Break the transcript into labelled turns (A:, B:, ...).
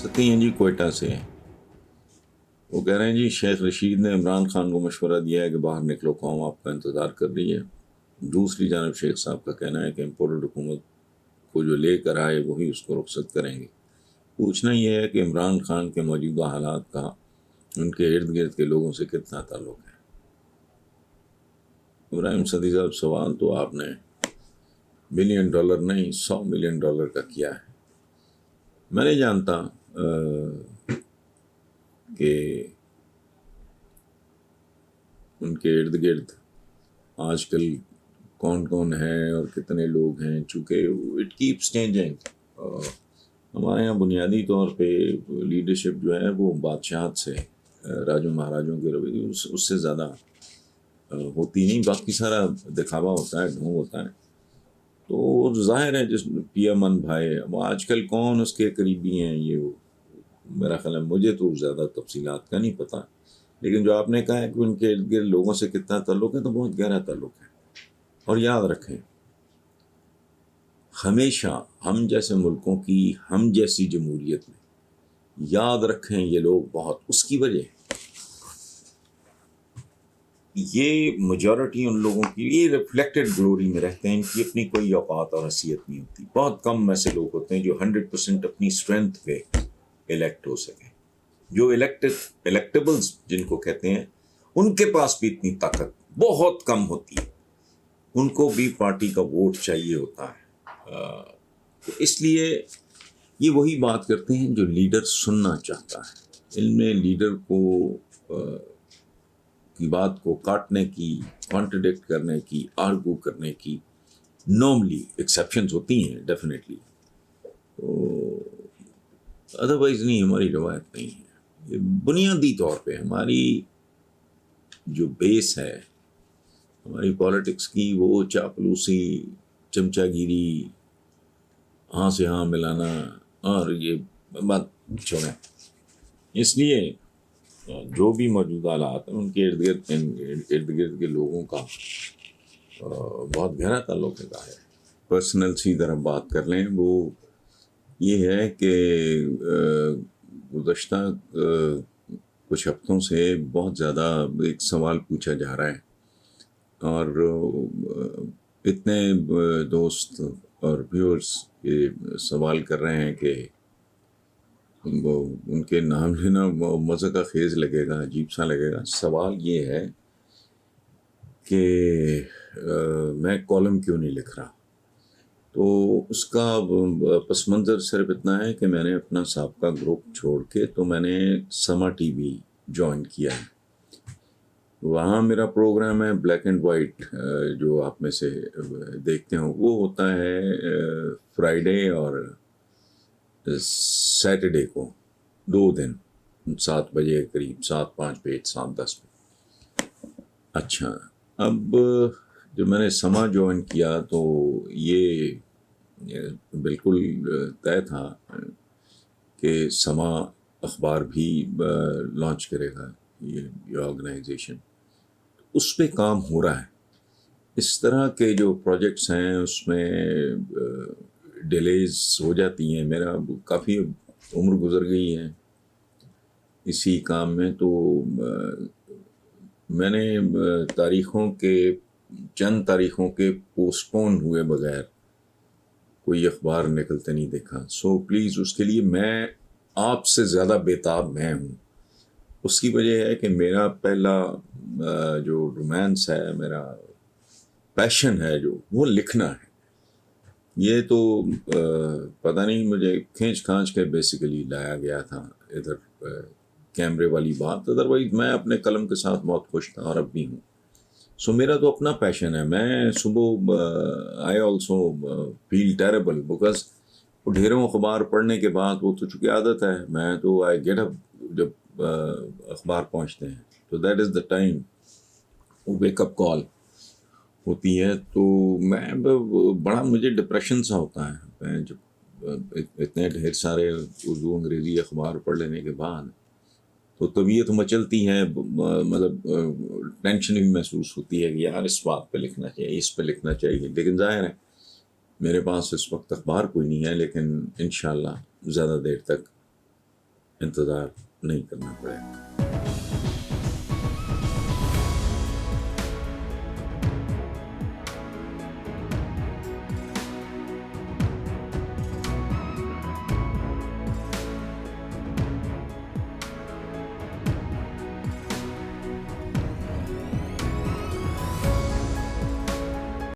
A: سکی ہیں جی کوئٹہ سے ہیں. وہ کہہ رہے ہیں جی شیخ رشید نے عمران خان کو مشورہ دیا ہے کہ باہر نکلو، قوم آپ کا انتظار کر رہی ہے. دوسری جانب شیخ صاحب کا کہنا ہے کہ امپورٹڈ حکومت کو جو لے کر آئے وہی اس کو رخصت کریں گے. پوچھنا یہ ہے کہ عمران خان کے موجودہ حالات کا ان کے ارد گرد کے لوگوں سے کتنا تعلق ہے. ابراہیم صدی صاحب سوال تو آپ نے $1 بلین نہیں $100 ملین کا کیا ہے. میں نہیں جانتا کہ ان کے ارد گرد آج کل کون کون ہے اور کتنے لوگ ہیں، چونکہ اٹ کیپس چینجنگ. ہمارے یہاں بنیادی طور پہ لیڈرشپ جو ہے وہ بادشاہت سے، راجوں مہاراجوں کے رویے اس سے زیادہ ہوتی نہیں. باقی سارا دکھاوا ہوتا ہے، ڈھونگ ہوتا ہے. تو ظاہر ہے جس پی امن بھائی وہ آج کل کون اس کے قریبی ہیں، یہ میرا خیال ہے، مجھے تو زیادہ تفصیلات کا نہیں پتہ، لیکن جو آپ نے کہا ہے کہ ان کے ارد گرد لوگوں سے کتنا تعلق ہے تو بہت گہرا تعلق ہے. اور یاد رکھیں، ہمیشہ ہم جیسے ملکوں کی، ہم جیسی جمہوریت میں یاد رکھیں یہ لوگ بہت، اس کی وجہ یہ میجورٹی ان لوگوں کی یہ ریفلیکٹڈ گلوری میں رہتے ہیں، ان کی اپنی کوئی اوقات اور حیثیت نہیں ہوتی. بہت کم ایسے لوگ ہوتے ہیں جو 100% اپنی اسٹرینتھ پہ الیکٹ ہو سکیں. جو الیکٹیبلز جن کو کہتے ہیں، ان کے پاس بھی اتنی طاقت بہت کم ہوتی ہے. ان کو بھی پارٹی کا ووٹ چاہیے ہوتا ہے. تو اس لیے یہ وہی بات کرتے ہیں جو لیڈر سننا چاہتا ہے. ان میں لیڈر کی بات کو کاٹنے کی، کانٹرڈکٹ کرنے کی، آرگو کرنے کی نارملی ایکسیپشنز ہوتی ہیں ڈیفینیٹلی، تو ادروائز نہیں، ہماری روایت نہیں ہے. یہ بنیادی طور پہ ہماری جو بیس ہے ہماری پالیٹکس کی، وہ چاپلوسی، چمچہ گیری، ہاں سے ہاں ملانا، اور یہ بات چھوڑیں. اس لیے جو بھی موجودہ حالات ہیں ان کے ارد گرد کے لوگوں کا بہت گہرا تعلق ہے. پرسنل سی طرح بات کر لیں، وہ یہ ہے کہ گزشتہ کچھ ہفتوں سے بہت زیادہ ایک سوال پوچھا جا رہا ہے، اور اتنے دوست اور ویورز یہ سوال کر رہے ہیں کہ ان کے نام لینا مزہ کا خیز لگے گا، عجیب سا لگے گا. سوال یہ ہے کہ میں کالم کیوں نہیں لکھ رہا. تو اس کا پس منظر صرف اتنا ہے کہ میں نے اپنا سابقہ گروپ چھوڑ کے تو میں نے سما ٹی وی جوائن کیا ہے. وہاں میرا پروگرام ہے بلیک اینڈ وائٹ، جو آپ میں سے دیکھتے ہوں. وہ ہوتا ہے فرائیڈے اور سیٹرڈے کو، 2 دن، 7 بجے قریب، 7:05 پہ، 7:10 پہ. اچھا، اب جب میں نے سما جوائن کیا تو یہ بالکل طے تھا کہ سما اخبار بھی لانچ کرے گا یہ آرگنائزیشن. اس پہ کام ہو رہا ہے. اس طرح کے جو پروجیکٹس ہیں اس میں ڈیلیز ہو جاتی ہیں. میرا کافی عمر گزر گئی ہے اسی کام میں، تو میں نے چند تاریخوں کے پوسٹ پون ہوئے بغیر کوئی اخبار نکلتے نہیں دیکھا. سو پلیز اس کے لیے میں آپ سے زیادہ بےتاب میں ہوں. اس کی وجہ ہے کہ میرا پہلا جو رومانس ہے، میرا پیشن ہے جو، وہ لکھنا ہے. یہ تو پتہ نہیں مجھے کھینچ کھانچ کے بیسیکلی لایا گیا تھا ادھر کیمرے والی بات. ادروائز میں اپنے قلم کے ساتھ بہت خوش تھا اور اب بھی ہوں. سو میرا تو اپنا پیشن ہے. میں صبح I also feel terrible because وہ ڈھیروں اخبار پڑھنے کے بعد، وہ تو چونکہ عادت ہے، میں تو آئی گیٹ اپ جب اخبار پہنچتے ہیں تو دیٹ از دا ٹائم وہ ویک اپ کال ہوتی ہے. تو میں بڑا مجھے ڈپریشن سا ہوتا ہے. میں جب اتنے ڈھیر سارے اردو انگریزی اخبار پڑھ لینے کے بعد تو طبیعت مچلتی ہے، مطلب ٹینشن بھی محسوس ہوتی ہے کہ یار اس بات پہ لکھنا چاہیے، اس پہ لکھنا چاہیے. لیکن ظاہر ہے میرے پاس اس وقت اخبار کوئی نہیں ہے، لیکن انشاءاللہ زیادہ دیر تک انتظار نہیں کرنا پڑے.